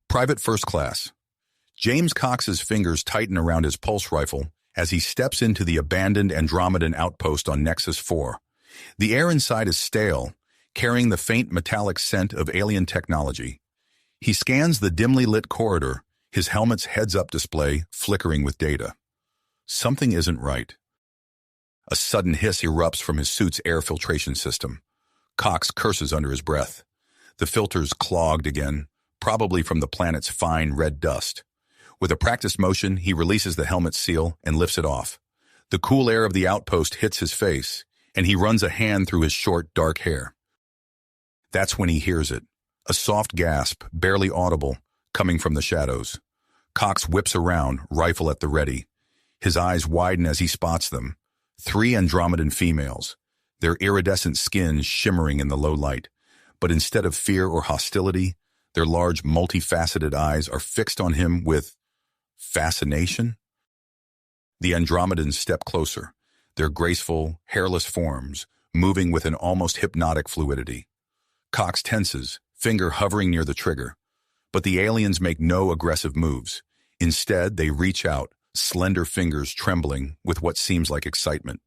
Private First Class. James Cox's fingers tighten around his pulse rifle as he steps into the abandoned Andromedan outpost on Nexus 4. The air inside is stale, carrying the faint metallic scent of alien technology. He scans the dimly lit corridor, his helmet's heads-up display flickering with data. Something isn't right. A sudden hiss erupts from his suit's air filtration system. Cox curses under his breath. The filter's clogged again, probably from the planet's fine red dust. With a practiced motion, he releases the helmet seal and lifts it off. The cool air of the outpost hits his face, and he runs a hand through his short, dark hair. That's when he hears it. A soft gasp, barely audible, coming from the shadows. Cox whips around, rifle at the ready. His eyes widen as he spots them. 3 Andromedan females, their iridescent skins shimmering in the low light. But instead of fear or hostility, their large, multifaceted eyes are fixed on him with fascination. The Andromedans step closer, their graceful, hairless forms moving with an almost hypnotic fluidity. Cox tenses, finger hovering near the trigger. But the aliens make no aggressive moves. Instead, they reach out, slender fingers trembling with what seems like excitement.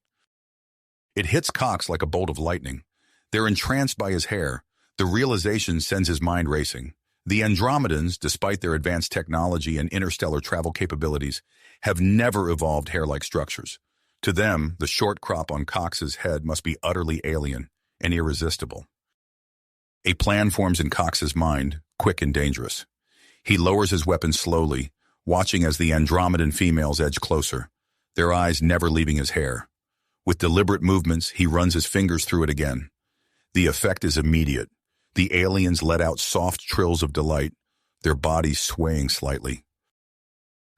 It hits Cox like a bolt of lightning. They're entranced by his hair. The realization sends his mind racing. The Andromedans, despite their advanced technology and interstellar travel capabilities, have never evolved hair-like structures. To them, the short crop on Cox's head must be utterly alien and irresistible. A plan forms in Cox's mind, quick and dangerous. He lowers his weapon slowly, watching as the Andromedan females edge closer, their eyes never leaving his hair. With deliberate movements, he runs his fingers through it again. The effect is immediate. The aliens let out soft trills of delight, their bodies swaying slightly.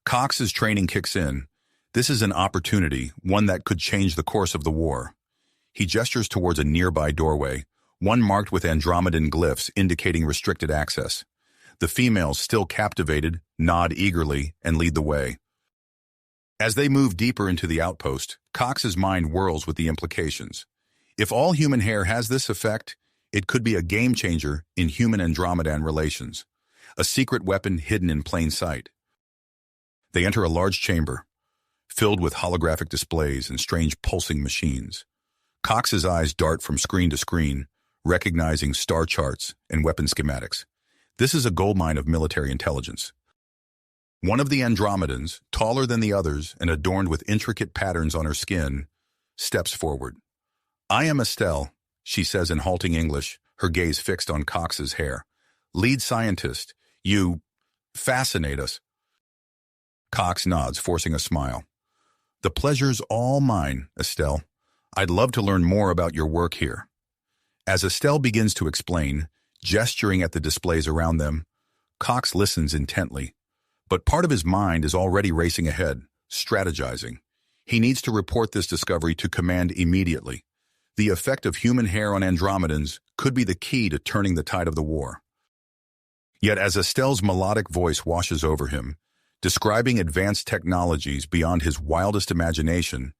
Cox's training kicks in. This is an opportunity, one that could change the course of the war. He gestures towards a nearby doorway, one marked with Andromedan glyphs indicating restricted access. The females, still captivated, nod eagerly and lead the way. As they move deeper into the outpost, Cox's mind whirls with the implications. If all human hair has this effect, it could be a game-changer in human-Andromedan relations, a secret weapon hidden in plain sight. They enter a large chamber, filled with holographic displays and strange pulsing machines. Cox's eyes dart from screen to screen, recognizing star charts and weapon schematics. This is a goldmine of military intelligence. One of the Andromedans, taller than the others and adorned with intricate patterns on her skin, steps forward. "I am Estelle," she says in halting English, her gaze fixed on Cox's hair. "Lead scientist, you fascinate us." Cox nods, forcing a smile. "The pleasure's all mine, Estelle. I'd love to learn more about your work here." As Estelle begins to explain, gesturing at the displays around them, Cox listens intently. But part of his mind is already racing ahead, strategizing. He needs to report this discovery to command immediately. The effect of human hair on Andromedans could be the key to turning the tide of the war. Yet as Estelle's melodic voice washes over him, describing advanced technologies beyond his wildest imagination,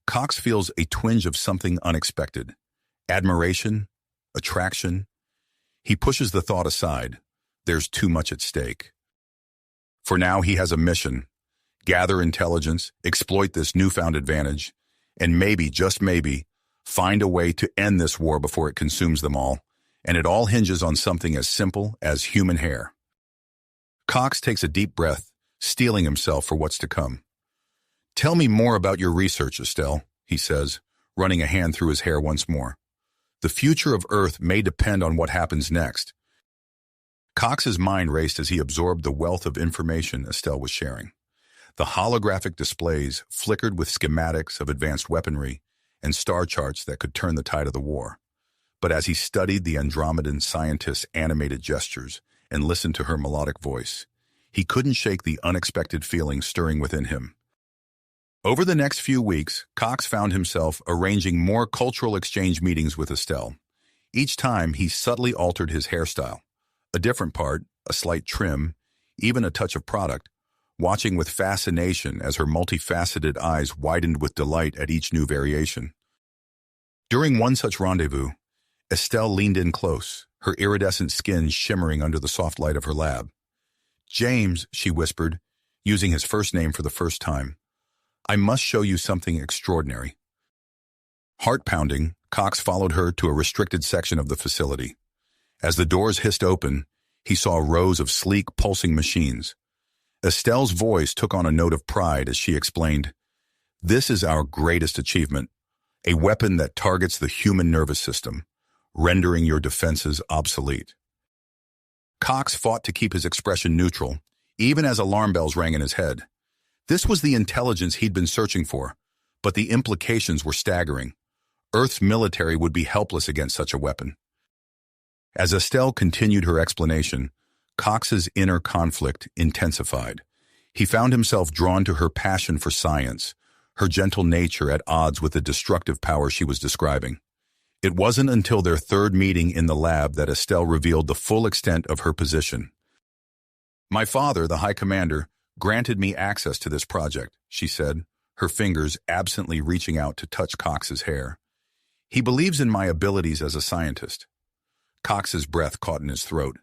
Cox feels a twinge of something unexpected. Admiration, attraction. He pushes the thought aside. There's too much at stake. For now, he has a mission: gather intelligence, exploit this newfound advantage, and maybe, just maybe, find a way to end this war before it consumes them all. And it all hinges on something as simple as human hair. Cox takes a deep breath, steeling himself for what's to come. "Tell me more about your research, Estelle," he says, running a hand through his hair once more. "The future of Earth may depend on what happens next." Cox's mind raced as he absorbed the wealth of information Estelle was sharing. The holographic displays flickered with schematics of advanced weaponry and star charts that could turn the tide of the war. But as he studied the Andromedan scientist's animated gestures and listened to her melodic voice, he couldn't shake the unexpected feeling stirring within him. Over the next few weeks, Cox found himself arranging more cultural exchange meetings with Estelle. Each time, he subtly altered his hairstyle. A different part, a slight trim, even a touch of product, watching with fascination as her multifaceted eyes widened with delight at each new variation. During one such rendezvous, Estelle leaned in close, her iridescent skin shimmering under the soft light of her lab. James, she whispered, using his first name for the first time. I must show you something extraordinary. Heart-pounding, Cox followed her to a restricted section of the facility. As the doors hissed open, he saw rows of sleek, pulsing machines. Estelle's voice took on a note of pride as she explained, "This is our greatest achievement, a weapon that targets the human nervous system, rendering your defenses obsolete." Cox fought to keep his expression neutral, even as alarm bells rang in his head. This was the intelligence he'd been searching for, but the implications were staggering. Earth's military would be helpless against such a weapon. As Estelle continued her explanation, Cox's inner conflict intensified. He found himself drawn to her passion for science, her gentle nature at odds with the destructive power she was describing. It wasn't until their third meeting in the lab that Estelle revealed the full extent of her position. "My father, the High Commander, granted me access to this project," she said, her fingers absently reaching out to touch Cox's hair. "He believes in my abilities as a scientist." Cox's breath caught in his throat.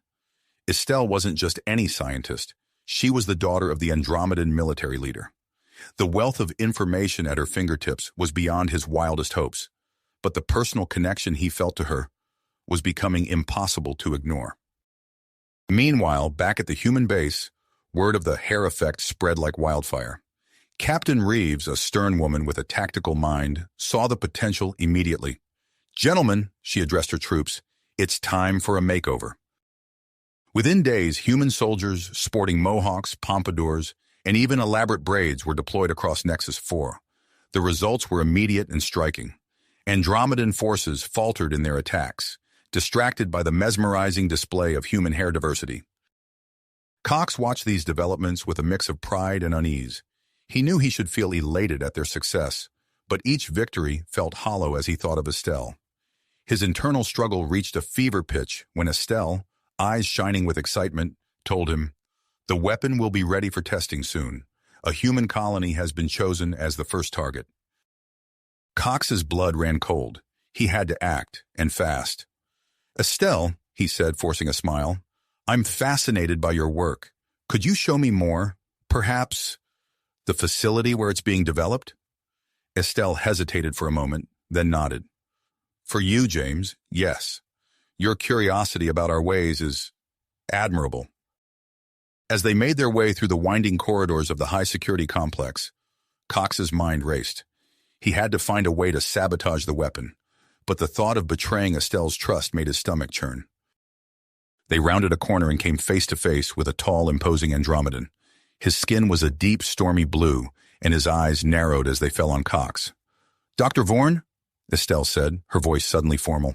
Estelle wasn't just any scientist. She was the daughter of the Andromedan military leader. The wealth of information at her fingertips was beyond his wildest hopes, but the personal connection he felt to her was becoming impossible to ignore. Meanwhile, back at the human base, word of the hair effect spread like wildfire. Captain Reeves, a stern woman with a tactical mind, saw the potential immediately. "Gentlemen," she addressed her troops, "it's time for a makeover." Within days, human soldiers sporting mohawks, pompadours, and even elaborate braids were deployed across Nexus 4. The results were immediate and striking. Andromedan forces faltered in their attacks, distracted by the mesmerizing display of human hair diversity. Cox watched these developments with a mix of pride and unease. He knew he should feel elated at their success, but each victory felt hollow as he thought of Estelle. His internal struggle reached a fever pitch when Estelle, eyes shining with excitement, told him, "The weapon will be ready for testing soon. A human colony has been chosen as the first target." Cox's blood ran cold. He had to act, and fast. "Estelle," he said, forcing a smile, "I'm fascinated by your work. Could you show me more? Perhaps the facility where it's being developed?" Estelle hesitated for a moment, then nodded. "For you, James, yes. Your curiosity about our ways is admirable." As they made their way through the winding corridors of the high-security complex, Cox's mind raced. He had to find a way to sabotage the weapon, but the thought of betraying Estelle's trust made his stomach churn. They rounded a corner and came face to face with a tall, imposing Andromedan. His skin was a deep, stormy blue, and his eyes narrowed as they fell on Cox. "Dr. Vorn?" Estelle said, her voice suddenly formal.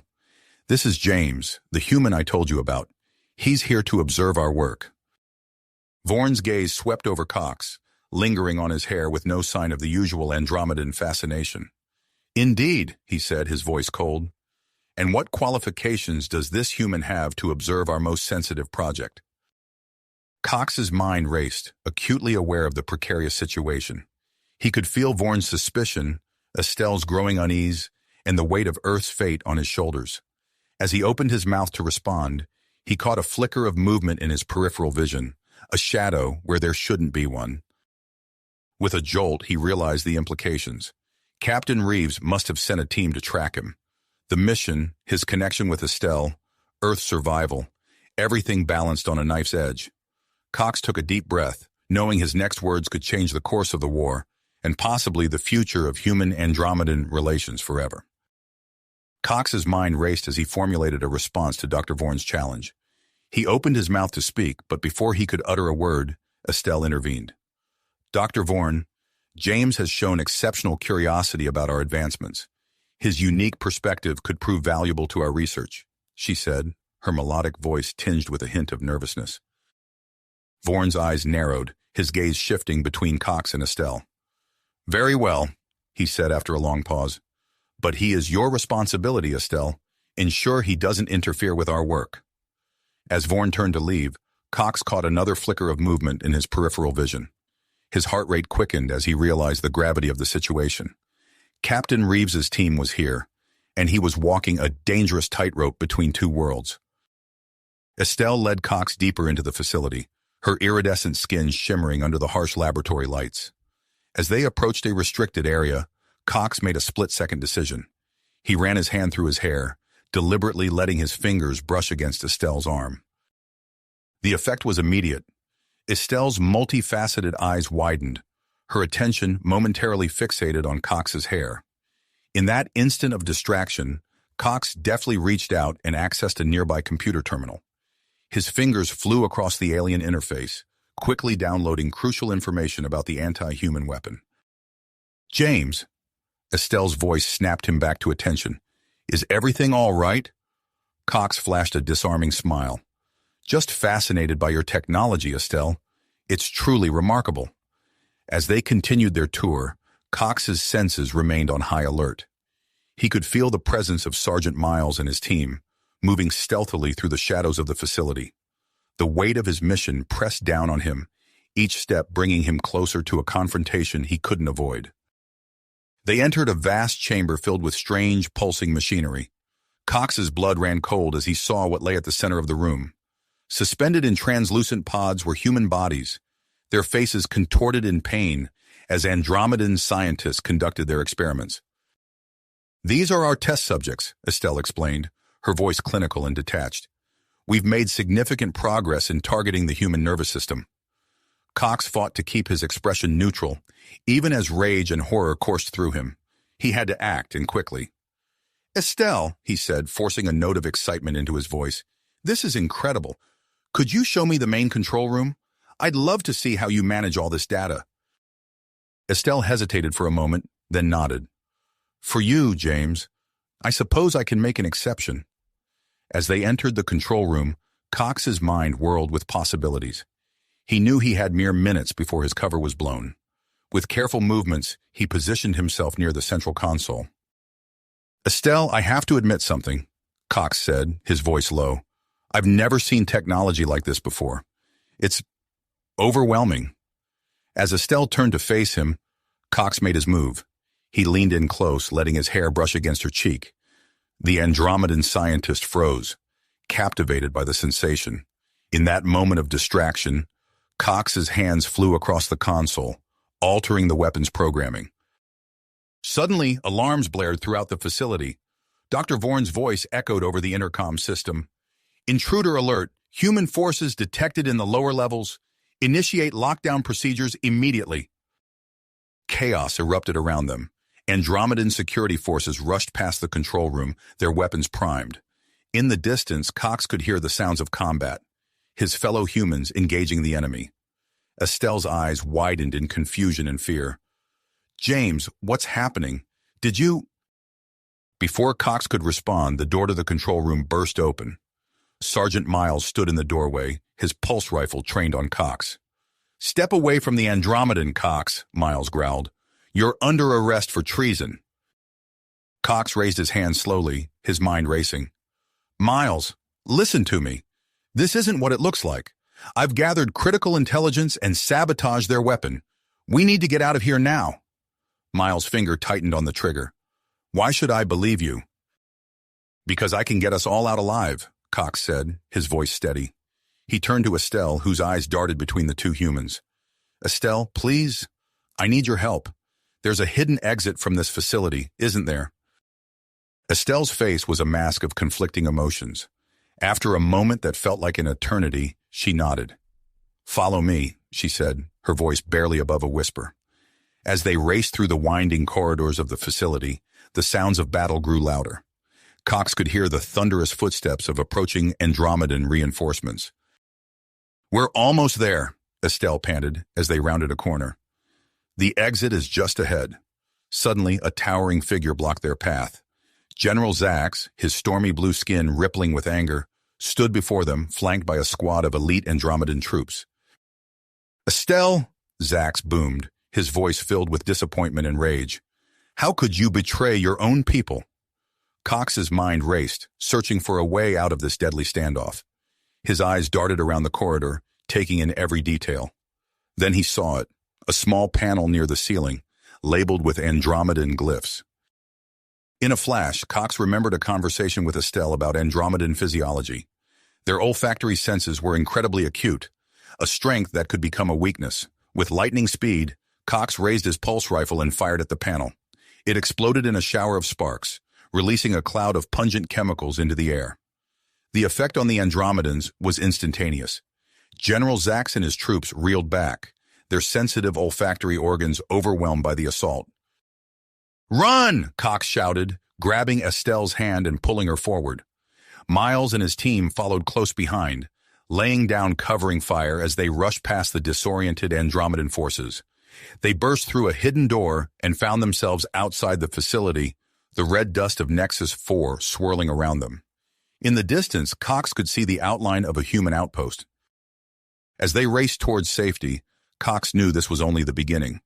"This is James, the human I told you about. He's here to observe our work." Vorn's gaze swept over Cox, lingering on his hair with no sign of the usual Andromedan fascination. "Indeed," he said, his voice cold. "And what qualifications does this human have to observe our most sensitive project?" Cox's mind raced, acutely aware of the precarious situation. He could feel Vorn's suspicion, Estelle's growing unease, and the weight of Earth's fate on his shoulders. As he opened his mouth to respond, he caught a flicker of movement in his peripheral vision, a shadow where there shouldn't be one. With a jolt, he realized the implications. Captain Reeves must have sent a team to track him. The mission, his connection with Estelle, Earth's survival, everything balanced on a knife's edge. Cox took a deep breath, knowing his next words could change the course of the war, and possibly the future of human-Andromedan relations forever. Cox's mind raced as he formulated a response to Dr. Vorn's challenge. He opened his mouth to speak, but before he could utter a word, Estelle intervened. "Dr. Vorn, James has shown exceptional curiosity about our advancements. His unique perspective could prove valuable to our research," she said, her melodic voice tinged with a hint of nervousness. Vorn's eyes narrowed, his gaze shifting between Cox and Estelle. "Very well," he said after a long pause. "But he is your responsibility, Estelle. Ensure he doesn't interfere with our work." As Vorn turned to leave, Cox caught another flicker of movement in his peripheral vision. His heart rate quickened as he realized the gravity of the situation. Captain Reeves's team was here, and he was walking a dangerous tightrope between two worlds. Estelle led Cox deeper into the facility, her iridescent skin shimmering under the harsh laboratory lights. As they approached a restricted area, Cox made a split-second decision. He ran his hand through his hair, deliberately letting his fingers brush against Estelle's arm. The effect was immediate. Estelle's multifaceted eyes widened, her attention momentarily fixated on Cox's hair. In that instant of distraction, Cox deftly reached out and accessed a nearby computer terminal. His fingers flew across the alien interface, quickly downloading crucial information about the anti-human weapon. "James," Estelle's voice snapped him back to attention. "Is everything all right?" Cox flashed a disarming smile. "Just fascinated by your technology, Estelle. It's truly remarkable." As they continued their tour, Cox's senses remained on high alert. He could feel the presence of Sergeant Miles and his team, moving stealthily through the shadows of the facility. The weight of his mission pressed down on him, each step bringing him closer to a confrontation he couldn't avoid. They entered a vast chamber filled with strange, pulsing machinery. Cox's blood ran cold as he saw what lay at the center of the room. Suspended in translucent pods were human bodies, their faces contorted in pain as Andromedan scientists conducted their experiments. "These are our test subjects," Estelle explained, her voice clinical and detached. "We've made significant progress in targeting the human nervous system." Cox fought to keep his expression neutral, even as rage and horror coursed through him. He had to act, and quickly. "Estelle," he said, forcing a note of excitement into his voice, "this is incredible. Could you show me the main control room? I'd love to see how you manage all this data." Estelle hesitated for a moment, then nodded. "For you, James, I suppose I can make an exception." As they entered the control room, Cox's mind whirled with possibilities. He knew he had mere minutes before his cover was blown. With careful movements, he positioned himself near the central console. "Estelle, I have to admit something," Cox said, his voice low. "I've never seen technology like this before. It's overwhelming." As Estelle turned to face him, Cox made his move. He leaned in close, letting his hair brush against her cheek. The Andromedan scientist froze, captivated by the sensation. In that moment of distraction, Cox's hands flew across the console, altering the weapon's programming. Suddenly, alarms blared throughout the facility. Dr. Vaughn's voice echoed over the intercom system. "Intruder alert. Human forces detected in the lower levels. Initiate lockdown procedures immediately." Chaos erupted around them. Andromedan security forces rushed past the control room, their weapons primed. In the distance, Cox could hear the sounds of combat, his fellow humans engaging the enemy. Estelle's eyes widened in confusion and fear. "James, what's happening? Did you—" Before Cox could respond, the door to the control room burst open. Sergeant Miles stood in the doorway, his pulse rifle trained on Cox. "Step away from the Andromedan, Cox," Miles growled. "You're under arrest for treason." Cox raised his hand slowly, his mind racing. "Miles, listen to me. This isn't what it looks like. I've gathered critical intelligence and sabotaged their weapon. We need to get out of here now." Miles' finger tightened on the trigger. "Why should I believe you?" "Because I can get us all out alive," Cox said, his voice steady. He turned to Estelle, whose eyes darted between the two humans. "Estelle, please, I need your help. There's a hidden exit from this facility, isn't there?" Estelle's face was a mask of conflicting emotions. After a moment that felt like an eternity, she nodded. "Follow me," she said, her voice barely above a whisper. As they raced through the winding corridors of the facility, the sounds of battle grew louder. Cox could hear the thunderous footsteps of approaching Andromedan reinforcements. "We're almost there," Estelle panted as they rounded a corner. "The exit is just ahead." Suddenly, a towering figure blocked their path. General Zax, his stormy blue skin rippling with anger, stood before them, flanked by a squad of elite Andromedan troops. "Estelle," Zax boomed, his voice filled with disappointment and rage. "How could you betray your own people?" Cox's mind raced, searching for a way out of this deadly standoff. His eyes darted around the corridor, taking in every detail. Then he saw it, a small panel near the ceiling, labeled with Andromedan glyphs. In a flash, Cox remembered a conversation with Estelle about Andromedan physiology. Their olfactory senses were incredibly acute, a strength that could become a weakness. With lightning speed, Cox raised his pulse rifle and fired at the panel. It exploded in a shower of sparks, releasing a cloud of pungent chemicals into the air. The effect on the Andromedans was instantaneous. General Zax and his troops reeled back, their sensitive olfactory organs overwhelmed by the assault. "Run!" Cox shouted, grabbing Estelle's hand and pulling her forward. Miles and his team followed close behind, laying down covering fire as they rushed past the disoriented Andromedan forces. They burst through a hidden door and found themselves outside the facility, the red dust of Nexus 4 swirling around them. In the distance, Cox could see the outline of a human outpost. As they raced towards safety, Cox knew this was only the beginning.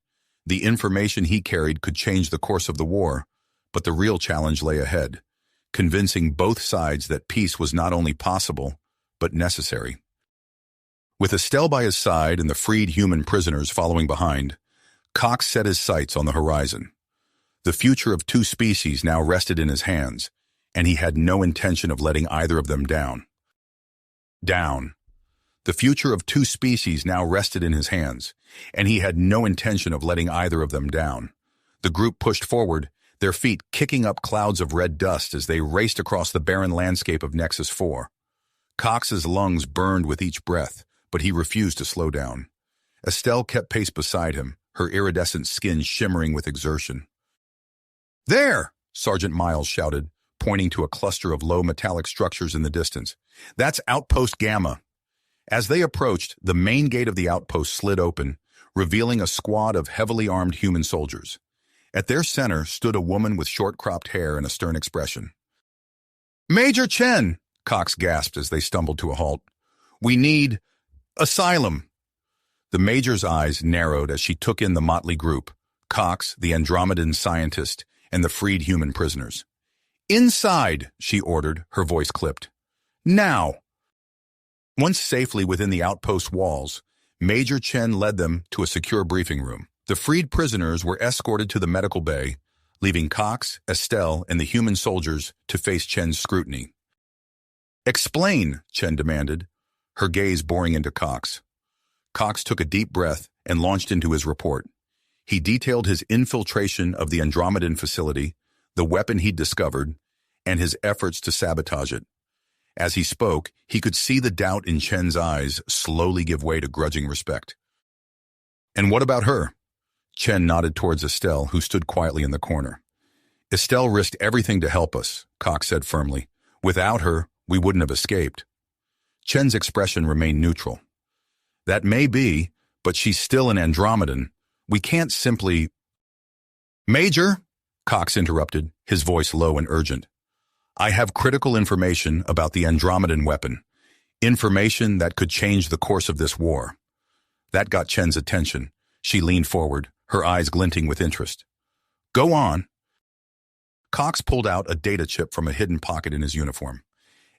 The information he carried could change the course of the war, but the real challenge lay ahead, convincing both sides that peace was not only possible, but necessary. With Estelle by his side and the freed human prisoners following behind, Cox set his sights on the horizon. The future of two species now rested in his hands, and he had no intention of letting either of them down. The future of two species now rested in his hands, and he had no intention of letting either of them down. The group pushed forward, their feet kicking up clouds of red dust as they raced across the barren landscape of Nexus 4. Cox's lungs burned with each breath, but he refused to slow down. Estelle kept pace beside him, her iridescent skin shimmering with exertion. "There!" Sergeant Miles shouted, pointing to a cluster of low metallic structures in the distance. "That's Outpost Gamma." As they approached, the main gate of the outpost slid open, revealing a squad of heavily armed human soldiers. At their center stood a woman with short-cropped hair and a stern expression. "Major Chen!" Cox gasped as they stumbled to a halt. "We need asylum." The Major's eyes narrowed as she took in the motley group, Cox, the Andromedan scientist, and the freed human prisoners. "Inside," she ordered, her voice clipped. "Now!" Once safely within the outpost walls, Major Chen led them to a secure briefing room. The freed prisoners were escorted to the medical bay, leaving Cox, Estelle, and the human soldiers to face Chen's scrutiny. "Explain," Chen demanded, her gaze boring into Cox. Cox took a deep breath and launched into his report. He detailed his infiltration of the Andromedan facility, the weapon he'd discovered, and his efforts to sabotage it. As he spoke, he could see the doubt in Chen's eyes slowly give way to grudging respect. "And what about her?" Chen nodded towards Estelle, who stood quietly in the corner. "Estelle risked everything to help us," Cox said firmly. "Without her, we wouldn't have escaped." Chen's expression remained neutral. "That may be, but she's still an Andromedan. We can't simply—" "Major," Cox interrupted, his voice low and urgent. "I have critical information about the Andromedan weapon, information that could change the course of this war." That got Chen's attention. She leaned forward, her eyes glinting with interest. "Go on." Cox pulled out a data chip from a hidden pocket in his uniform.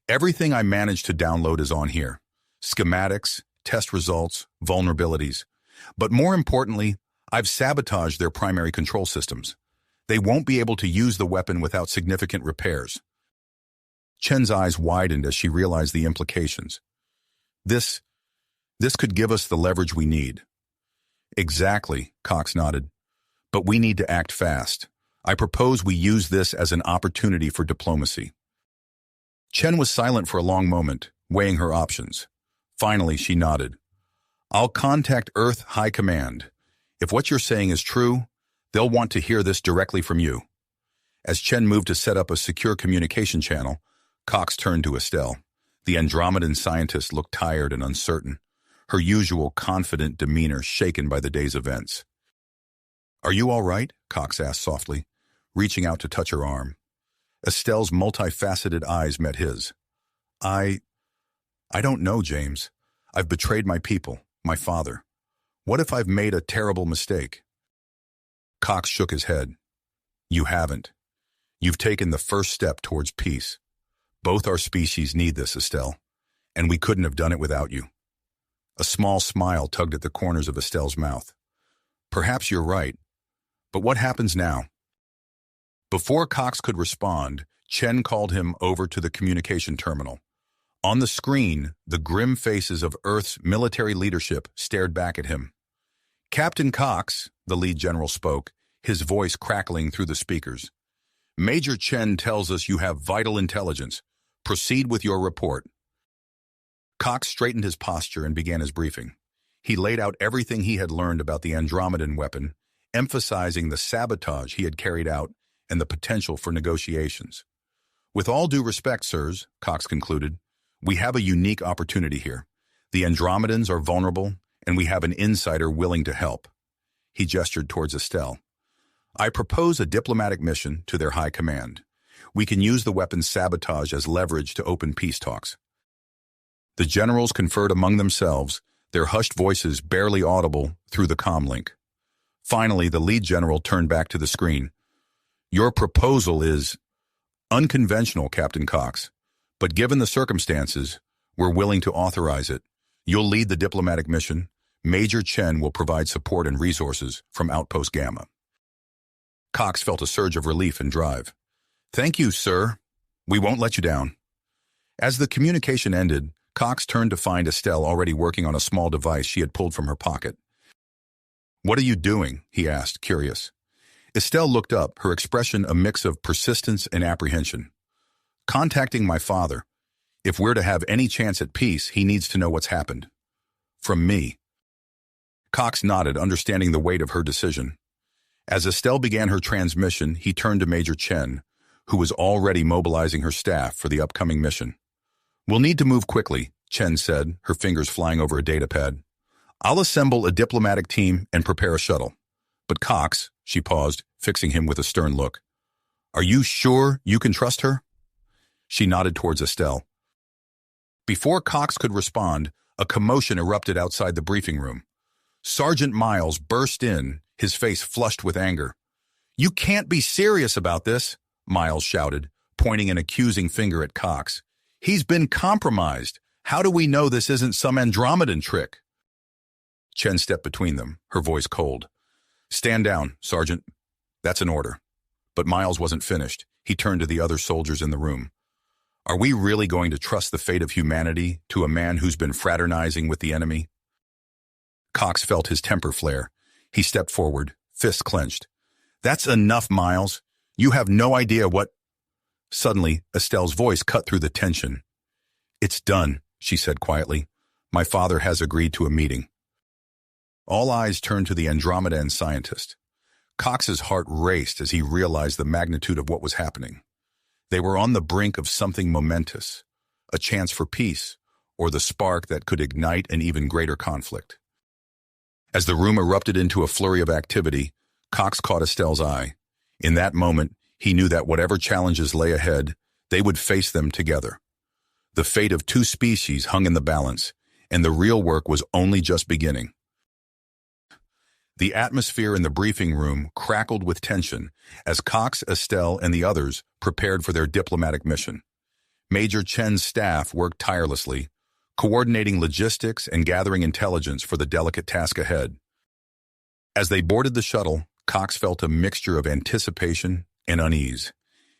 "Everything I managed to download is on here. Schematics, test results, vulnerabilities. But more importantly, I've sabotaged their primary control systems. They won't be able to use the weapon without significant repairs." Chen's eyes widened as she realized the implications. This could give us the leverage we need." "Exactly," Cox nodded. "But we need to act fast. I propose we use this as an opportunity for diplomacy." Chen was silent for a long moment, weighing her options. Finally, she nodded. "I'll contact Earth High Command. If what you're saying is true, they'll want to hear this directly from you." As Chen moved to set up a secure communication channel, Cox turned to Estelle. The Andromedan scientist looked tired and uncertain, her usual confident demeanor shaken by the day's events. "Are you all right?" Cox asked softly, reaching out to touch her arm. Estelle's multifaceted eyes met his. I don't know, James. I've betrayed my people, my father. What if I've made a terrible mistake?" Cox shook his head. "You haven't. You've taken the first step towards peace. Both our species need this, Estelle, and we couldn't have done it without you." A small smile tugged at the corners of Estelle's mouth. "Perhaps you're right, but what happens now?" Before Cox could respond, Chen called him over to the communication terminal. On the screen, the grim faces of Earth's military leadership stared back at him. "Captain Cox," the lead general spoke, his voice crackling through the speakers. "Major Chen tells us you have vital intelligence. Proceed with your report." Cox straightened his posture and began his briefing. He laid out everything he had learned about the Andromedan weapon, emphasizing the sabotage he had carried out and the potential for negotiations. "With all due respect, sirs," Cox concluded, "we have a unique opportunity here. The Andromedans are vulnerable, and we have an insider willing to help." He gestured towards Estelle. "I propose a diplomatic mission to their high command. We can use the weapon's sabotage as leverage to open peace talks." The generals conferred among themselves, their hushed voices barely audible through the comm link. Finally, the lead general turned back to the screen. "Your proposal is unconventional, Captain Cox, but given the circumstances, we're willing to authorize it. You'll lead the diplomatic mission. Major Chen will provide support and resources from Outpost Gamma." Cox felt a surge of relief and drive. "Thank you, sir. We won't let you down." As the communication ended, Cox turned to find Estelle already working on a small device she had pulled from her pocket. "What are you doing?" he asked, curious. Estelle looked up, her expression a mix of persistence and apprehension. "Contacting my father. If we're to have any chance at peace, he needs to know what's happened. From me." Cox nodded, understanding the weight of her decision. As Estelle began her transmission, he turned to Major Chen, who was already mobilizing her staff for the upcoming mission. "We'll need to move quickly," Chen said, her fingers flying over a datapad. "I'll assemble a diplomatic team and prepare a shuttle." "But Cox," she paused, fixing him with a stern look. "Are you sure you can trust her?" She nodded towards Estelle. Before Cox could respond, a commotion erupted outside the briefing room. Sergeant Miles burst in, his face flushed with anger. "You can't be serious about this," Miles shouted, pointing an accusing finger at Cox. "He's been compromised. How do we know this isn't some Andromedan trick?" Chen stepped between them, her voice cold. "Stand down, Sergeant. That's an order." But Miles wasn't finished. He turned to the other soldiers in the room. "Are we really going to trust the fate of humanity to a man who's been fraternizing with the enemy?" Cox felt his temper flare. He stepped forward, fists clenched. "That's enough, Miles. You have no idea what—" Suddenly, Estelle's voice cut through the tension. "It's done," she said quietly. "My father has agreed to a meeting." All eyes turned to the Andromedan scientist. Cox's heart raced as he realized the magnitude of what was happening. They were on the brink of something momentous, a chance for peace, or the spark that could ignite an even greater conflict. As the room erupted into a flurry of activity, Cox caught Estelle's eye. In that moment, he knew that whatever challenges lay ahead, they would face them together. The fate of two species hung in the balance, and the real work was only just beginning. The atmosphere in the briefing room crackled with tension as Cox, Estelle, and the others prepared for their diplomatic mission. Major Chen's staff worked tirelessly, coordinating logistics and gathering intelligence for the delicate task ahead. As they boarded the shuttle, Cox felt a mixture of anticipation and unease.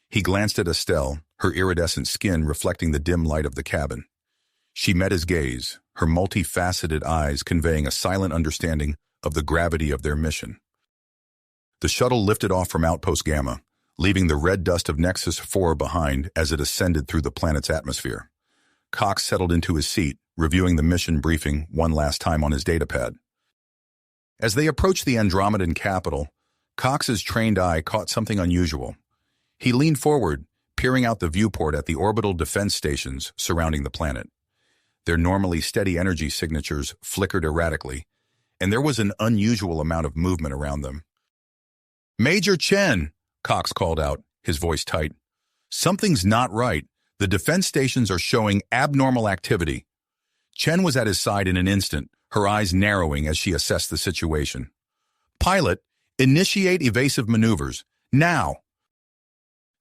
He glanced at Estelle, her iridescent skin reflecting the dim light of the cabin. She met his gaze, her multifaceted eyes conveying a silent understanding of the gravity of their mission. The shuttle lifted off from Outpost Gamma, leaving the red dust of Nexus 4 behind as it ascended through the planet's atmosphere. Cox settled into his seat, reviewing the mission briefing one last time on his datapad. As they approached the Andromedan capital, Cox's trained eye caught something unusual. He leaned forward, peering out the viewport at the orbital defense stations surrounding the planet. Their normally steady energy signatures flickered erratically, and there was an unusual amount of movement around them. "Major Chen," Cox called out, his voice tight. "Something's not right. The defense stations are showing abnormal activity." Chen was at his side in an instant, her eyes narrowing as she assessed the situation. "Pilot, initiate evasive maneuvers. Now!"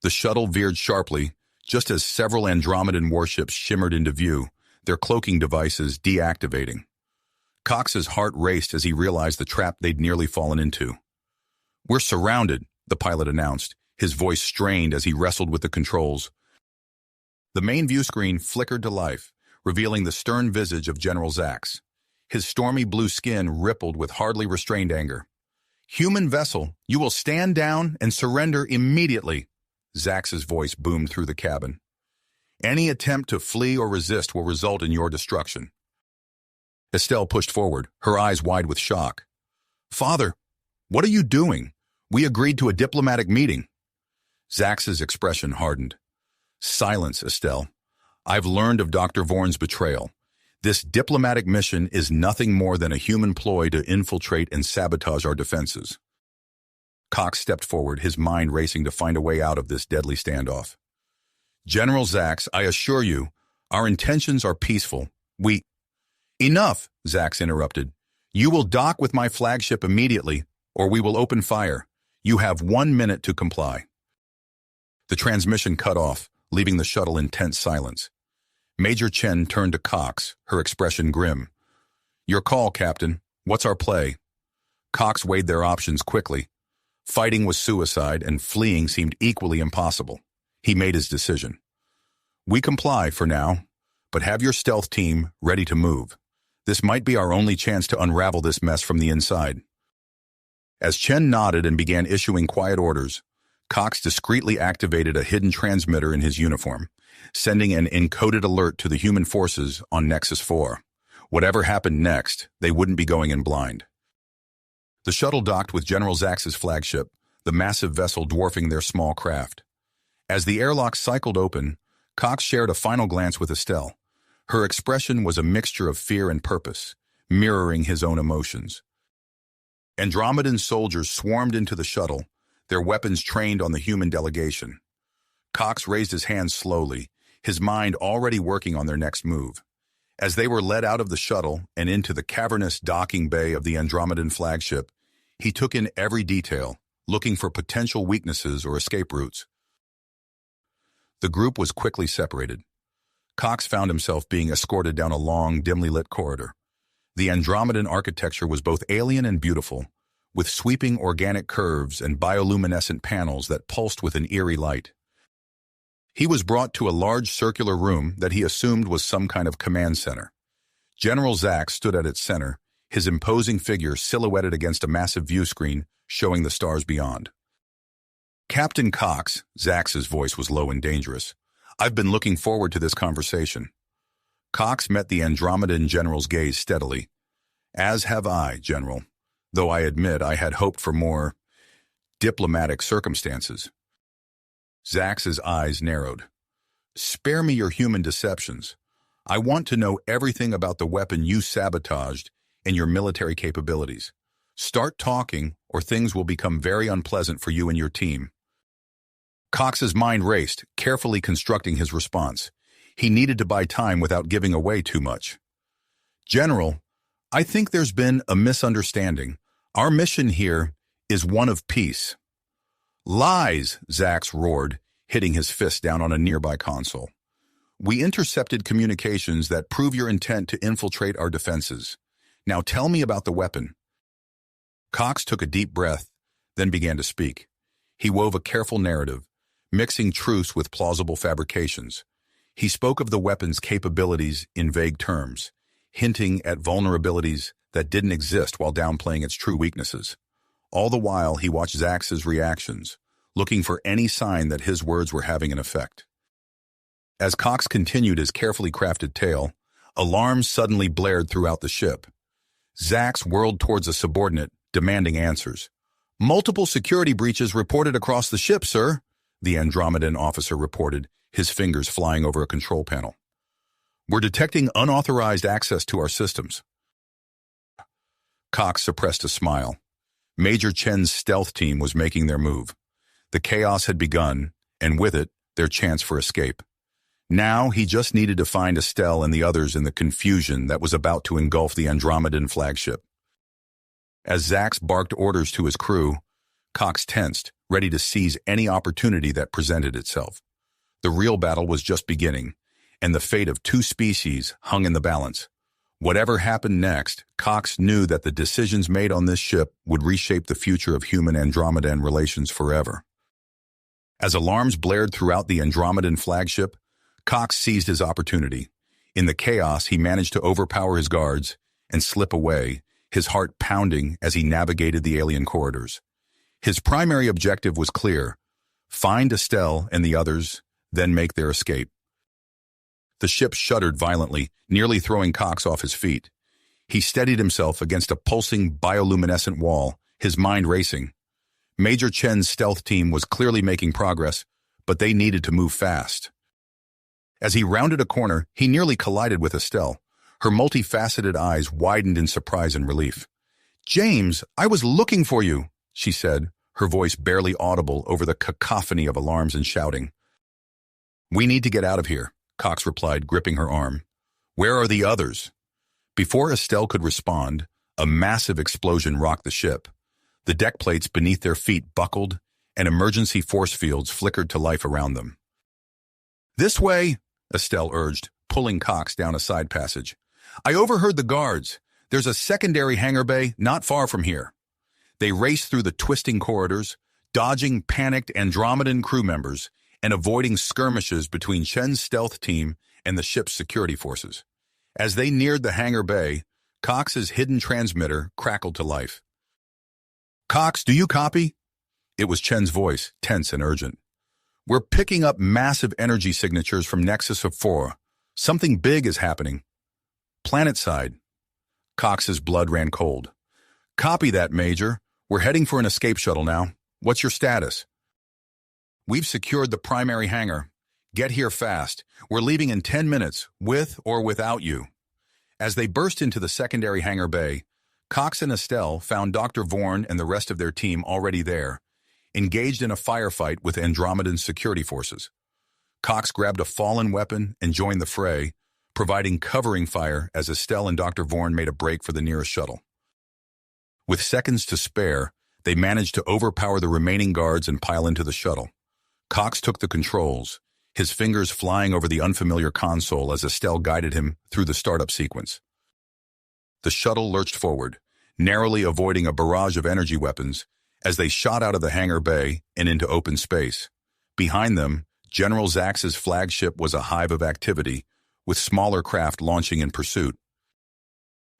The shuttle veered sharply, just as several Andromedan warships shimmered into view, their cloaking devices deactivating. Cox's heart raced as he realized the trap they'd nearly fallen into. "We're surrounded," the pilot announced, his voice strained as he wrestled with the controls. The main view screen flickered to life, revealing the stern visage of General Zax. His stormy blue skin rippled with hardly restrained anger. "Human vessel, you will stand down and surrender immediately," Zax's voice boomed through the cabin. "Any attempt to flee or resist will result in your destruction." Estelle pushed forward, her eyes wide with shock. "Father, what are you doing? We agreed to a diplomatic meeting." Zax's expression hardened. "Silence, Estelle. I've learned of Dr. Vorn's betrayal. This diplomatic mission is nothing more than a human ploy to infiltrate and sabotage our defenses." Cox stepped forward, his mind racing to find a way out of this deadly standoff. "General Zax, I assure you, our intentions are peaceful. Enough, Zax interrupted. "You will dock with my flagship immediately, or we will open fire. You have 1 minute to comply." The transmission cut off, leaving the shuttle in tense silence. Major Chen turned to Cox, her expression grim. "Your call, Captain. What's our play?" Cox weighed their options quickly. Fighting was suicide, and fleeing seemed equally impossible. He made his decision. "We comply for now, but have your stealth team ready to move. This might be our only chance to unravel this mess from the inside." As Chen nodded and began issuing quiet orders, Cox discreetly activated a hidden transmitter in his uniform, sending an encoded alert to the human forces on Nexus 4. Whatever happened next, they wouldn't be going in blind. The shuttle docked with General Zax's flagship, the massive vessel dwarfing their small craft. As the airlock cycled open, Cox shared a final glance with Estelle. Her expression was a mixture of fear and purpose, mirroring his own emotions. Andromedan soldiers swarmed into the shuttle, their weapons trained on the human delegation. Cox raised his hands slowly, his mind already working on their next move. As they were led out of the shuttle and into the cavernous docking bay of the Andromedan flagship, he took in every detail, looking for potential weaknesses or escape routes. The group was quickly separated. Cox found himself being escorted down a long, dimly lit corridor. The Andromedan architecture was both alien and beautiful, with sweeping organic curves and bioluminescent panels that pulsed with an eerie light. He was brought to a large circular room that he assumed was some kind of command center. General Zax stood at its center, his imposing figure silhouetted against a massive view screen showing the stars beyond. "Captain Cox," Zax's voice was low and dangerous, "I've been looking forward to this conversation." Cox met the Andromedan general's gaze steadily. "As have I, General, though I admit I had hoped for more diplomatic circumstances." Zax's eyes narrowed. "Spare me your human deceptions. I want to know everything about the weapon you sabotaged and your military capabilities. Start talking, or things will become very unpleasant for you and your team." Cox's mind raced, carefully constructing his response. He needed to buy time without giving away too much. "General, I think there's been a misunderstanding. Our mission here is one of peace." "Lies," Zax roared, hitting his fist down on a nearby console. "We intercepted communications that prove your intent to infiltrate our defenses. Now tell me about the weapon." Cox took a deep breath, then began to speak. He wove a careful narrative, mixing truths with plausible fabrications. He spoke of the weapon's capabilities in vague terms, hinting at vulnerabilities that didn't exist while downplaying its true weaknesses. All the while, he watched Zax's reactions, looking for any sign that his words were having an effect. As Cox continued his carefully crafted tale, alarms suddenly blared throughout the ship. Zax whirled towards a subordinate, demanding answers. "Multiple security breaches reported across the ship, sir," the Andromedan officer reported, his fingers flying over a control panel. "We're detecting unauthorized access to our systems." Cox suppressed a smile. Major Chen's stealth team was making their move. The chaos had begun, and with it, their chance for escape. Now he just needed to find Estelle and the others in the confusion that was about to engulf the Andromedan flagship. As Zax barked orders to his crew, Cox tensed, ready to seize any opportunity that presented itself. The real battle was just beginning, and the fate of 2 species hung in the balance. Whatever happened next, Cox knew that the decisions made on this ship would reshape the future of human-Andromedan relations forever. As alarms blared throughout the Andromedan flagship, Cox seized his opportunity. In the chaos, he managed to overpower his guards and slip away, his heart pounding as he navigated the alien corridors. His primary objective was clear: find Estelle and the others, then make their escape. The ship shuddered violently, nearly throwing Cox off his feet. He steadied himself against a pulsing bioluminescent wall, his mind racing. Major Chen's stealth team was clearly making progress, but they needed to move fast. As he rounded a corner, he nearly collided with Estelle. Her multifaceted eyes widened in surprise and relief. "James, I was looking for you," she said, her voice barely audible over the cacophony of alarms and shouting. "We need to get out of here," Cox replied, gripping her arm. "Where are the others?" Before Estelle could respond, a massive explosion rocked the ship. The deck plates beneath their feet buckled, and emergency force fields flickered to life around them. "This way," Estelle urged, pulling Cox down a side passage. "I overheard the guards. There's a secondary hangar bay not far from here." They raced through the twisting corridors, dodging panicked Andromedan crew members and avoiding skirmishes between Chen's stealth team and the ship's security forces. As they neared the hangar bay, Cox's hidden transmitter crackled to life. "Cox, do you copy?" It was Chen's voice, tense and urgent. "We're picking up massive energy signatures from Nexus of 4. Something big is happening." "Planet side." Cox's blood ran cold. "Copy that, Major. We're heading for an escape shuttle now. What's your status?" "We've secured the primary hangar. Get here fast. We're leaving in 10 minutes, with or without you." As they burst into the secondary hangar bay, Cox and Estelle found Dr. Vorn and the rest of their team already there, engaged in a firefight with Andromedan security forces. Cox grabbed a fallen weapon and joined the fray, providing covering fire as Estelle and Dr. Vorn made a break for the nearest shuttle. With seconds to spare, they managed to overpower the remaining guards and pile into the shuttle. Cox took the controls, his fingers flying over the unfamiliar console as Estelle guided him through the startup sequence. The shuttle lurched forward, narrowly avoiding a barrage of energy weapons as they shot out of the hangar bay and into open space. Behind them, General Zax's flagship was a hive of activity, with smaller craft launching in pursuit.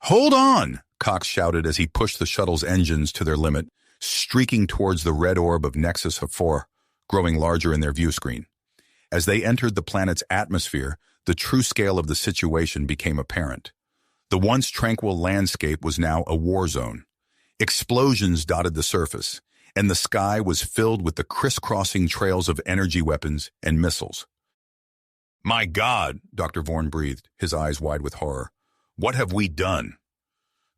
"Hold on!" Cox shouted as he pushed the shuttle's engines to their limit, streaking towards the red orb of Nexus of 4, growing larger in their view screen. As they entered the planet's atmosphere, the true scale of the situation became apparent. The once tranquil landscape was now a war zone. Explosions dotted the surface, and the sky was filled with the crisscrossing trails of energy weapons and missiles. "My God," Dr. Vorn breathed, his eyes wide with horror. "What have we done?"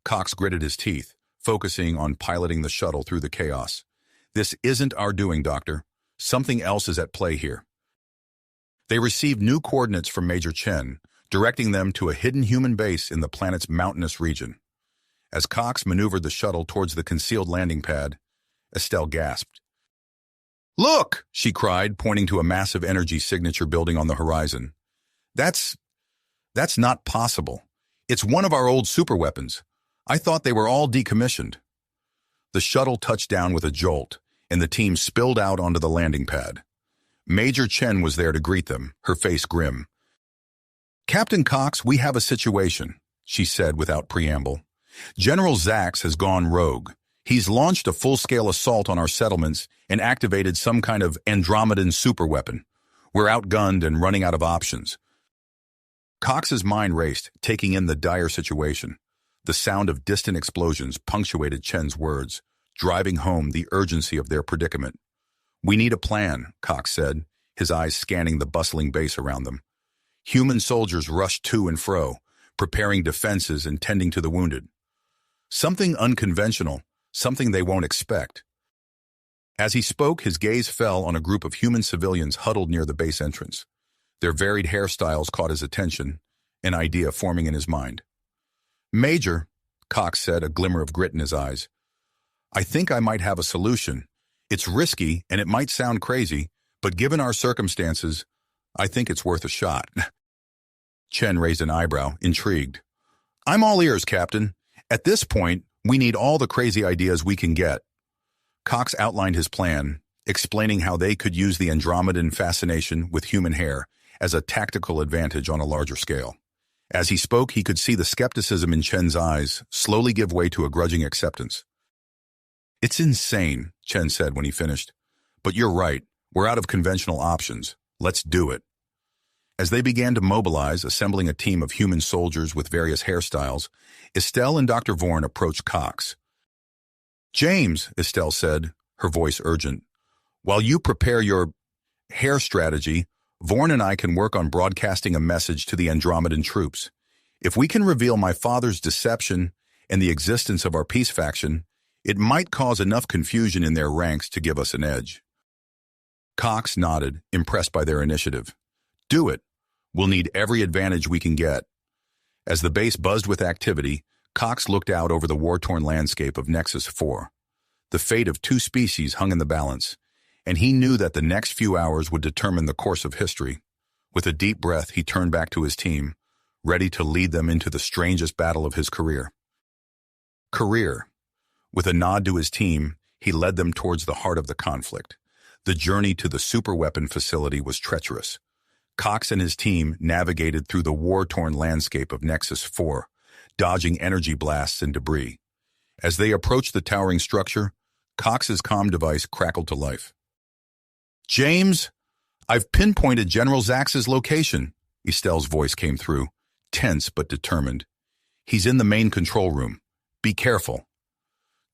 Cox gritted his teeth, focusing on piloting the shuttle through the chaos. "This isn't our doing, Doctor. Something else is at play here." They received new coordinates from Major Chen, directing them to a hidden human base in the planet's mountainous region. As Cox maneuvered the shuttle towards the concealed landing pad, Estelle gasped. "Look!" she cried, pointing to a massive energy signature building on the horizon. That's not possible. It's one of our old superweapons. I thought they were all decommissioned." The shuttle touched down with a jolt, and the team spilled out onto the landing pad. Major Chen was there to greet them, her face grim. "Captain Cox, we have a situation," she said without preamble. "General Zax has gone rogue. He's launched a full-scale assault on our settlements and activated some kind of Andromedan superweapon. We're outgunned and running out of options." Cox's mind raced, taking in the dire situation. The sound of distant explosions punctuated Chen's words, driving home the urgency of their predicament. "We need a plan," Cox said, his eyes scanning the bustling base around them. Human soldiers rushed to and fro, preparing defenses and tending to the wounded. Something unconventional, something they won't expect. As he spoke, his gaze fell on a group of human civilians huddled near the base entrance. Their varied hairstyles caught his attention, an idea forming in his mind. "Major," Cox said, a glimmer of grit in his eyes, "I think I might have a solution. It's risky and it might sound crazy, but given our circumstances, I think it's worth a shot." Chen raised an eyebrow, intrigued. "I'm all ears, Captain. At this point, we need all the crazy ideas we can get." Cox outlined his plan, explaining how they could use the Andromedan fascination with human hair as a tactical advantage on a larger scale. As he spoke, he could see the skepticism in Chen's eyes slowly give way to a grudging acceptance. "It's insane," Chen said when he finished. "But you're right. We're out of conventional options. Let's do it." As they began to mobilize, assembling a team of human soldiers with various hairstyles, Estelle and Dr. Vorn approached Cox. "James," Estelle said, her voice urgent, "while you prepare your hair strategy, Vorn and I can work on broadcasting a message to the Andromedan troops. If we can reveal my father's deception and the existence of our peace faction, it might cause enough confusion in their ranks to give us an edge." Cox nodded, impressed by their initiative. "Do it. We'll need every advantage we can get." As the base buzzed with activity, Cox looked out over the war-torn landscape of Nexus 4. The fate of 2 species hung in the balance, and he knew that the next few hours would determine the course of history. With a deep breath, he turned back to his team, ready to lead them into the strangest battle of his career. With a nod to his team, he led them towards the heart of the conflict. The journey to the superweapon facility was treacherous. Cox and his team navigated through the war-torn landscape of Nexus 4, dodging energy blasts and debris. As they approached the towering structure, Cox's comm device crackled to life. "James, I've pinpointed General Zax's location," Estelle's voice came through, tense but determined. "He's in the main control room. Be careful."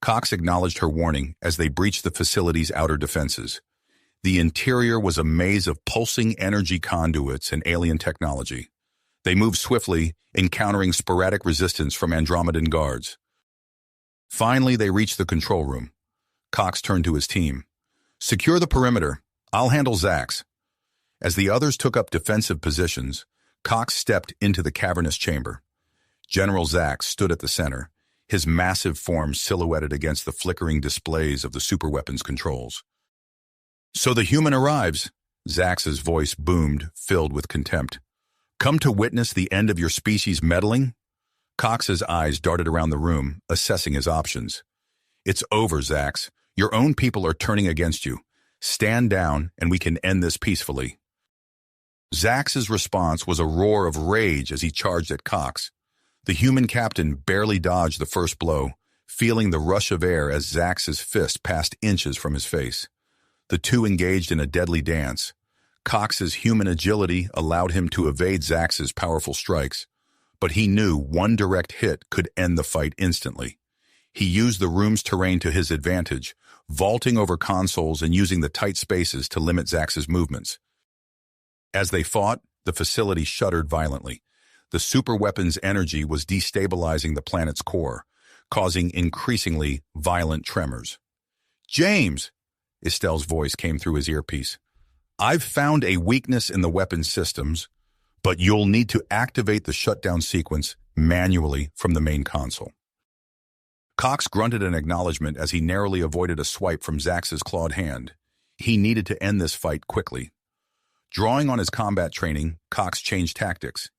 Cox acknowledged her warning as they breached the facility's outer defenses. The interior was a maze of pulsing energy conduits and alien technology. They moved swiftly, encountering sporadic resistance from Andromedan guards. Finally, they reached the control room. Cox turned to his team. "Secure the perimeter. I'll handle Zax." As the others took up defensive positions, Cox stepped into the cavernous chamber. General Zax stood at the center, his massive form silhouetted against the flickering displays of the superweapons controls. "So the human arrives," Zax's voice boomed, filled with contempt. "Come to witness the end of your species' meddling?" Cox's eyes darted around the room, assessing his options. "It's over, Zax. Your own people are turning against you. Stand down, and we can end this peacefully." Zax's response was a roar of rage as he charged at Cox. The human captain barely dodged the first blow, feeling the rush of air as Zax's fist passed inches from his face. The two engaged in a deadly dance. Cox's human agility allowed him to evade Zax's powerful strikes, but he knew one direct hit could end the fight instantly. He used the room's terrain to his advantage, vaulting over consoles and using the tight spaces to limit Zax's movements. As they fought, the facility shuddered violently. The superweapon's energy was destabilizing the planet's core, causing increasingly violent tremors. "James!" Estelle's voice came through his earpiece. "I've found a weakness in the weapon systems, but you'll need to activate the shutdown sequence manually from the main console." Cox grunted an acknowledgement as he narrowly avoided a swipe from Zax's clawed hand. He needed to end this fight quickly. Drawing on his combat training, Cox changed tactics.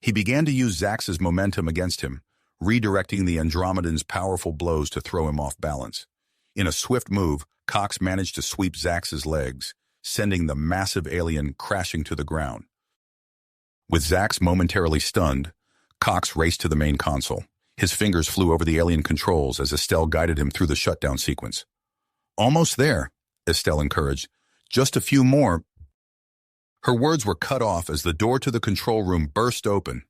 He began to use Zax's momentum against him, redirecting the Andromedan's powerful blows to throw him off balance. In a swift move, Cox managed to sweep Zax's legs, sending the massive alien crashing to the ground. With Zax momentarily stunned, Cox raced to the main console. His fingers flew over the alien controls as Estelle guided him through the shutdown sequence. "Almost there," Estelle encouraged. "Just a few more." Her words were cut off as the door to the control room burst open.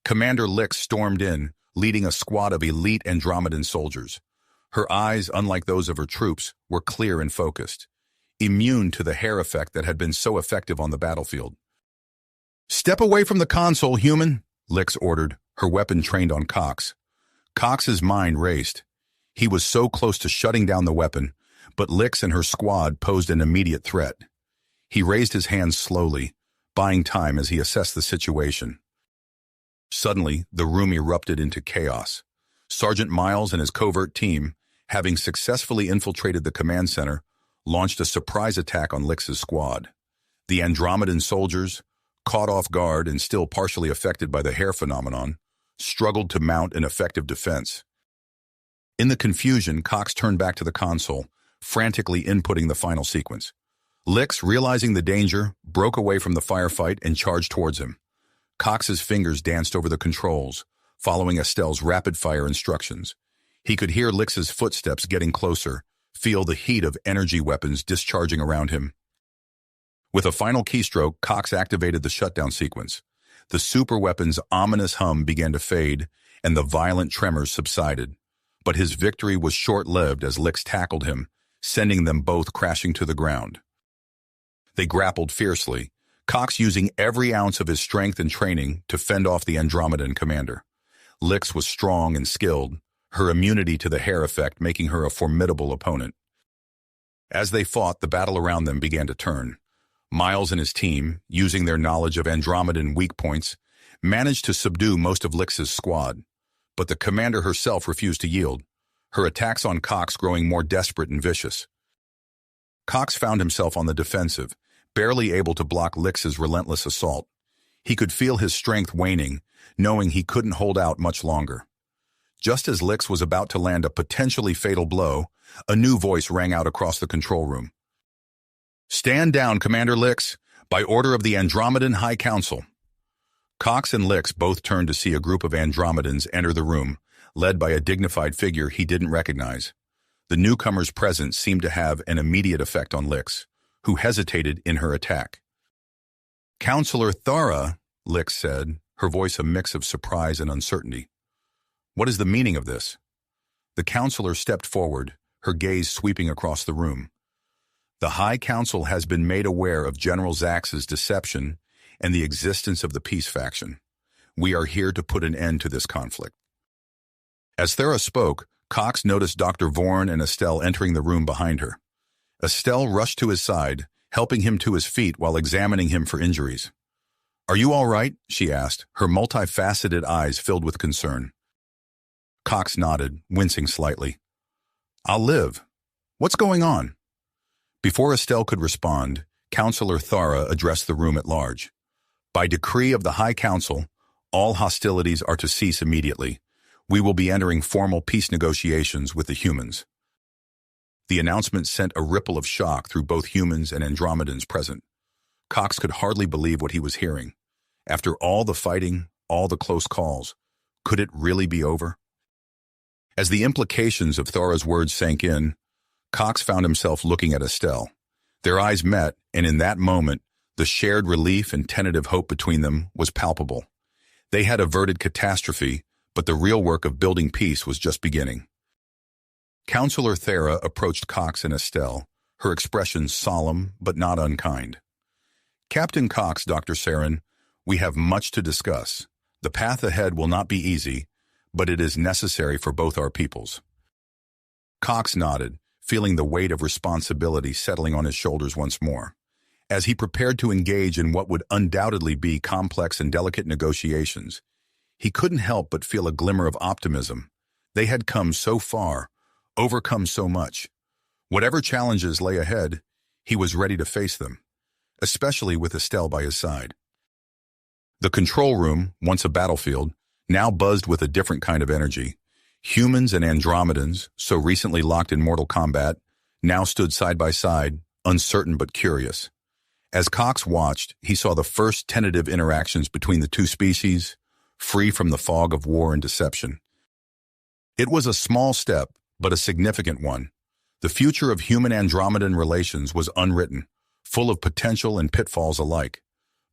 Commander Lix stormed in, leading a squad of elite Andromedan soldiers. Her eyes, unlike those of her troops, were clear and focused, immune to the hair effect that had been so effective on the battlefield. "Step away from the console, human," Lix ordered, her weapon trained on Cox. Cox's mind raced. He was so close to shutting down the weapon, but Lix and her squad posed an immediate threat. He raised his hands slowly, buying time as he assessed the situation. Suddenly, the room erupted into chaos. Sergeant Miles and his covert team, having successfully infiltrated the command center, launched a surprise attack on Lix's squad. The Andromedan soldiers, caught off guard and still partially affected by the hair phenomenon, struggled to mount an effective defense. In the confusion, Cox turned back to the console, frantically inputting the final sequence. Lix, realizing the danger, broke away from the firefight and charged towards him. Cox's fingers danced over the controls, following Estelle's rapid-fire instructions. He could hear Lix's footsteps getting closer, feel the heat of energy weapons discharging around him. With a final keystroke, Cox activated the shutdown sequence. The superweapon's ominous hum began to fade, and the violent tremors subsided. But his victory was short-lived as Lix tackled him, sending them both crashing to the ground. They grappled fiercely, Cox using every ounce of his strength and training to fend off the Andromedan commander. Lix was strong and skilled, her immunity to the hair effect making her a formidable opponent. As they fought, the battle around them began to turn. Miles and his team, using their knowledge of Andromedan weak points, managed to subdue most of Lix's squad. But the commander herself refused to yield, her attacks on Cox growing more desperate and vicious. Cox found himself on the defensive, barely able to block Lix's relentless assault. He could feel his strength waning, knowing he couldn't hold out much longer. Just as Lix was about to land a potentially fatal blow, a new voice rang out across the control room. "Stand down, Commander Lix, by order of the Andromedan High Council." Cox and Lix both turned to see a group of Andromedans enter the room, led by a dignified figure he didn't recognize. The newcomer's presence seemed to have an immediate effect on Lix, who hesitated in her attack. "Counselor Thara," Lix said, her voice a mix of surprise and uncertainty. "What is the meaning of this?" The counselor stepped forward, her gaze sweeping across the room. "The High Council has been made aware of General Zax's deception and the existence of the peace faction. We are here to put an end to this conflict." As Thara spoke, Cox noticed Dr. Vorn and Estelle entering the room behind her. Estelle rushed to his side, helping him to his feet while examining him for injuries. "Are you all right?" she asked, her multifaceted eyes filled with concern. Cox nodded, wincing slightly. "I'll live. What's going on?" Before Estelle could respond, Counselor Thara addressed the room at large. "By decree of the High Council, all hostilities are to cease immediately. We will be entering formal peace negotiations with the humans." The announcement sent a ripple of shock through both humans and Andromedans present. Cox could hardly believe what he was hearing. After all the fighting, all the close calls, could it really be over? As the implications of Thara's words sank in, Cox found himself looking at Estelle. Their eyes met, and in that moment, the shared relief and tentative hope between them was palpable. They had averted catastrophe, but the real work of building peace was just beginning. Counselor Thara approached Cox and Estelle, her expression solemn but not unkind. "Captain Cox, Dr. Saren, we have much to discuss. The path ahead will not be easy, but it is necessary for both our peoples." Cox nodded, feeling the weight of responsibility settling on his shoulders once more. As he prepared to engage in what would undoubtedly be complex and delicate negotiations, he couldn't help but feel a glimmer of optimism. They had come so far, overcome so much. Whatever challenges lay ahead, he was ready to face them, especially with Estelle by his side. The control room, once a battlefield, now buzzed with a different kind of energy. Humans and Andromedans, so recently locked in mortal combat, now stood side by side, uncertain but curious. As Cox watched, he saw the first tentative interactions between the two species, free from the fog of war and deception. It was a small step, but a significant one. The future of human-Andromedan relations was unwritten, full of potential and pitfalls alike.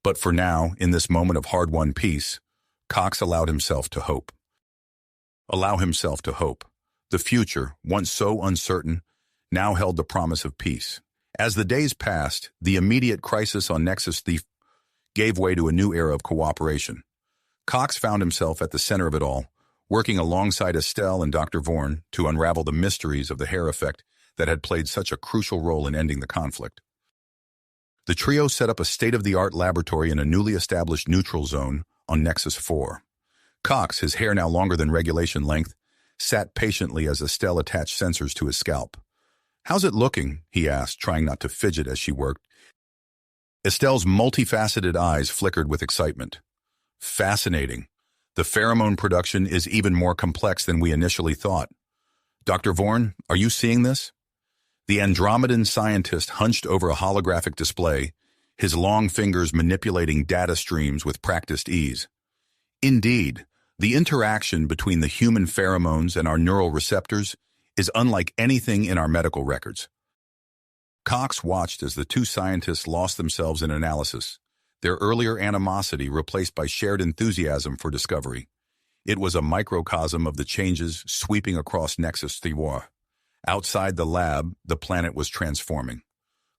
But for now, in this moment of hard-won peace, Cox allowed himself to hope. Allow himself to hope. The future, once so uncertain, now held the promise of peace. As the days passed, the immediate crisis on Nexus Thief gave way to a new era of cooperation. Cox found himself at the center of it all, working alongside Estelle and Dr. Vorn to unravel the mysteries of the hair effect that had played such a crucial role in ending the conflict. The trio set up a state-of-the-art laboratory in a newly established neutral zone on Nexus 4. Cox, his hair now longer than regulation length, sat patiently as Estelle attached sensors to his scalp. "How's it looking?" he asked, trying not to fidget as she worked. Estelle's multifaceted eyes flickered with excitement. "Fascinating. The pheromone production is even more complex than we initially thought. Dr. Vorn, are you seeing this?" The Andromedan scientist hunched over a holographic display, his long fingers manipulating data streams with practiced ease. Indeed, the interaction between the human pheromones and our neural receptors is unlike anything in our medical records. Cox watched as the two scientists lost themselves in analysis, their earlier animosity replaced by shared enthusiasm for discovery. It was a microcosm of the changes sweeping across Nexus 3. Outside the lab, the planet was transforming.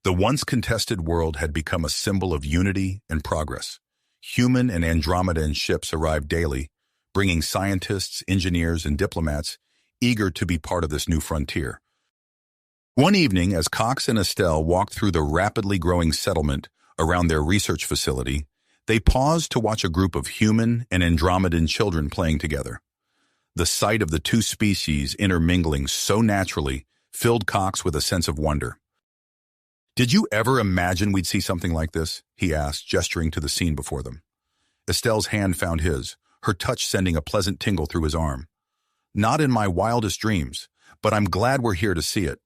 The once contested world had become a symbol of unity and progress. Human and Andromedan ships arrived daily, bringing scientists, engineers, and diplomats eager to be part of this new frontier. One evening, as Cox and Estelle walked through the rapidly growing settlement around their research facility, they paused to watch a group of human and Andromedan children playing together. The sight of the two species intermingling so naturally filled Cox with a sense of wonder. "Did you ever imagine we'd see something like this?" he asked, gesturing to the scene before them. Estelle's hand found his, her touch sending a pleasant tingle through his arm. "Not in my wildest dreams, but I'm glad we're here to see it."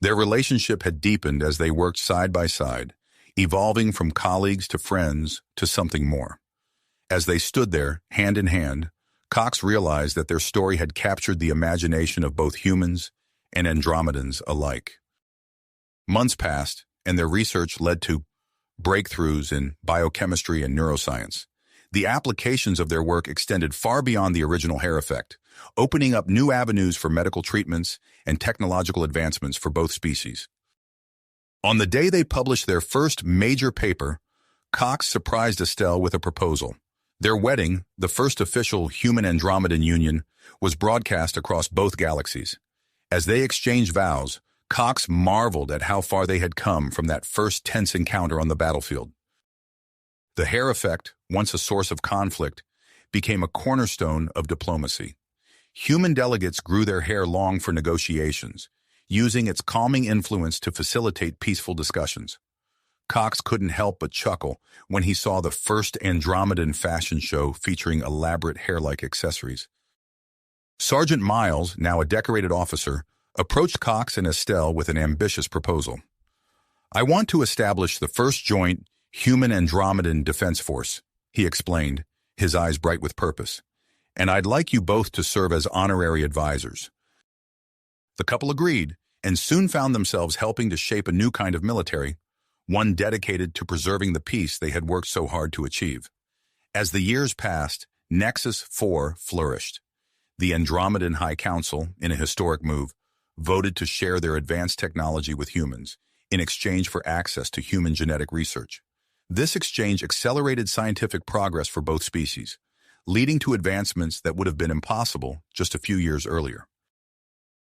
Their relationship had deepened as they worked side by side, evolving from colleagues to friends to something more. As they stood there, hand in hand, Cox realized that their story had captured the imagination of both humans and Andromedans alike. Months passed, and their research led to breakthroughs in biochemistry and neuroscience. The applications of their work extended far beyond the original hair effect, opening up new avenues for medical treatments and technological advancements for both species. On the day they published their first major paper, Cox surprised Estelle with a proposal. Their wedding, the first official human-Andromedan union, was broadcast across both galaxies. As they exchanged vows, Cox marveled at how far they had come from that first tense encounter on the battlefield. The hair effect, once a source of conflict, became a cornerstone of diplomacy. Human delegates grew their hair long for negotiations, using its calming influence to facilitate peaceful discussions. Cox couldn't help but chuckle when he saw the first Andromedan fashion show featuring elaborate hair-like accessories. Sergeant Miles, now a decorated officer, approached Cox and Estelle with an ambitious proposal. "I want to establish the first joint human-Andromedan defense force," he explained, his eyes bright with purpose. "And I'd like you both to serve as honorary advisors." The couple agreed, and soon found themselves helping to shape a new kind of military, one dedicated to preserving the peace they had worked so hard to achieve. As the years passed, Nexus 4 flourished. The Andromedan High Council, in a historic move, voted to share their advanced technology with humans in exchange for access to human genetic research. This exchange accelerated scientific progress for both species, leading to advancements that would have been impossible just a few years earlier.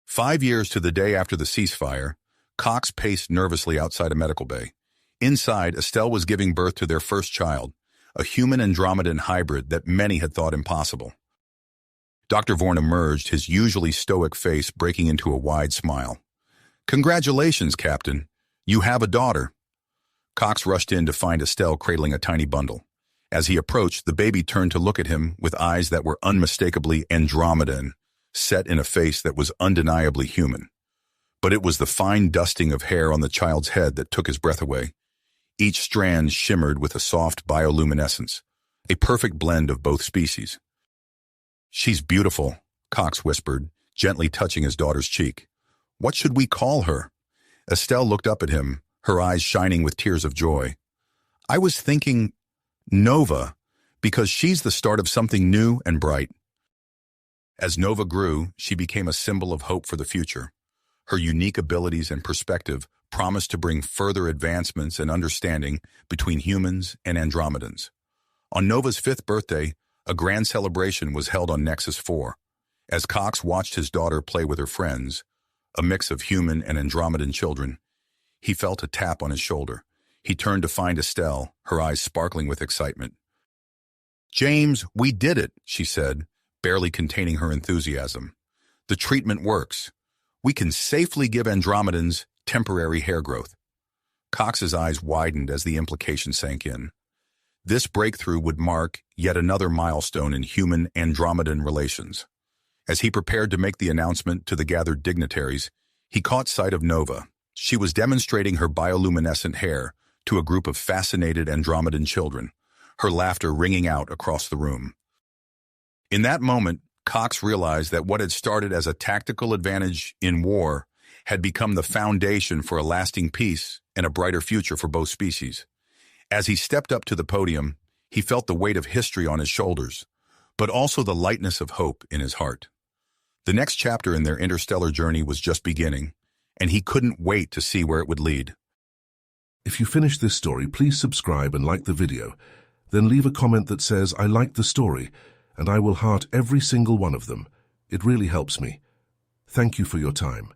5 years to the day after the ceasefire, Cox paced nervously outside a medical bay. Inside, Estelle was giving birth to their first child, a human-Andromedan hybrid that many had thought impossible. Dr. Vorn emerged, his usually stoic face breaking into a wide smile. "Congratulations, Captain. You have a daughter." Cox rushed in to find Estelle cradling a tiny bundle. As he approached, the baby turned to look at him with eyes that were unmistakably Andromedan, set in a face that was undeniably human. But it was the fine dusting of hair on the child's head that took his breath away. Each strand shimmered with a soft bioluminescence, a perfect blend of both species. "She's beautiful," Cox whispered, gently touching his daughter's cheek. "What should we call her?" Estelle looked up at him, her eyes shining with tears of joy. "I was thinking Nova, because she's the start of something new and bright." As Nova grew, she became a symbol of hope for the future. Her unique abilities and perspective promised to bring further advancements and understanding between humans and Andromedans. On Nova's 5th birthday, a grand celebration was held on Nexus 4. As Cox watched his daughter play with her friends, a mix of human and Andromedan children, he felt a tap on his shoulder. He turned to find Estelle, her eyes sparkling with excitement. "James, we did it," she said, barely containing her enthusiasm. "The treatment works. We can safely give Andromedans temporary hair growth." Cox's eyes widened as the implication sank in. This breakthrough would mark yet another milestone in human-Andromedan relations. As he prepared to make the announcement to the gathered dignitaries, He caught sight of Nova. She was demonstrating her bioluminescent hair to a group of fascinated Andromedan children, her laughter ringing out across the room. In that moment, Cox realized that what had started as a tactical advantage in war had become the foundation for a lasting peace and a brighter future for both species. As he stepped up to the podium, he felt the weight of history on his shoulders, but also the lightness of hope in his heart. The next chapter in their interstellar journey was just beginning, and he couldn't wait to see where it would lead. If you finished this story, please subscribe and like the video. Then leave a comment that says, "I liked the story," and I will heart every single one of them. It really helps me. Thank you for your time.